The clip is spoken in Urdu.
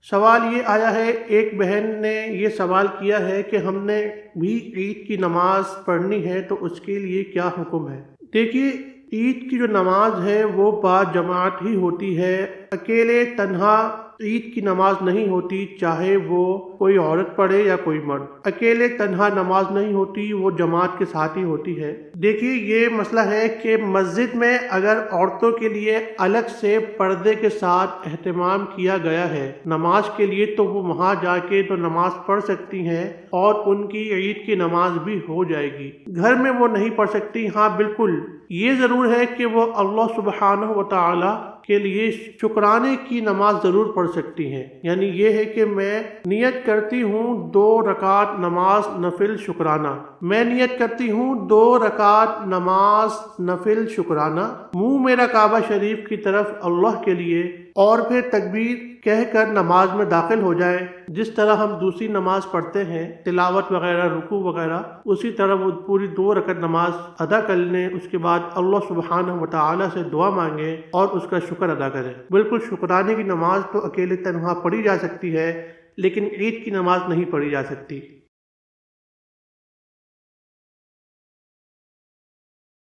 سوال یہ آیا ہے، ایک بہن نے یہ سوال کیا ہے کہ ہم نے بھی عید کی نماز پڑھنی ہے تو اس کے لیے کیا حکم ہے؟ دیکھیے، عید کی جو نماز ہے وہ با جماعت ہی ہوتی ہے، اکیلے تنہا عید کی نماز نہیں ہوتی، چاہے وہ کوئی عورت پڑھے یا کوئی مرد، اکیلے تنہا نماز نہیں ہوتی، وہ جماعت کے ساتھ ہی ہوتی ہے۔ دیکھیے، یہ مسئلہ ہے کہ مسجد میں اگر عورتوں کے لیے الگ سے پردے کے ساتھ اہتمام کیا گیا ہے نماز کے لیے، تو وہ وہاں جا کے تو نماز پڑھ سکتی ہیں اور ان کی عید کی نماز بھی ہو جائے گی۔ گھر میں وہ نہیں پڑھ سکتی، ہاں بالکل یہ ضرور ہے کہ وہ اللہ سبحانہ و تعالی کے لیے شکرانے کی نماز ضرور پڑھ سکتی ہیں، یعنی یہ ہے کہ میں نیت کرتی ہوں 2 رکعت نماز نفل شکرانہ، میں نیت کرتی ہوں 2 رکعت نماز نفل شکرانہ، منہ میرا کعبہ شریف کی طرف اللہ کے لیے، اور پھر تکبیر کہہ کر نماز میں داخل ہو جائے۔ جس طرح ہم دوسری نماز پڑھتے ہیں، تلاوت وغیرہ، رکوع وغیرہ، اسی طرح وہ پوری 2 رکعت نماز ادا کر لیں، اس کے بعد اللہ سبحانہ و تعالی سے دعا مانگیں اور اس کا شکر ادا کریں۔ بالکل شکرانے کی نماز تو اکیلے تنہا پڑھی جا سکتی ہے، لیکن عید کی نماز نہیں پڑھی جا سکتی۔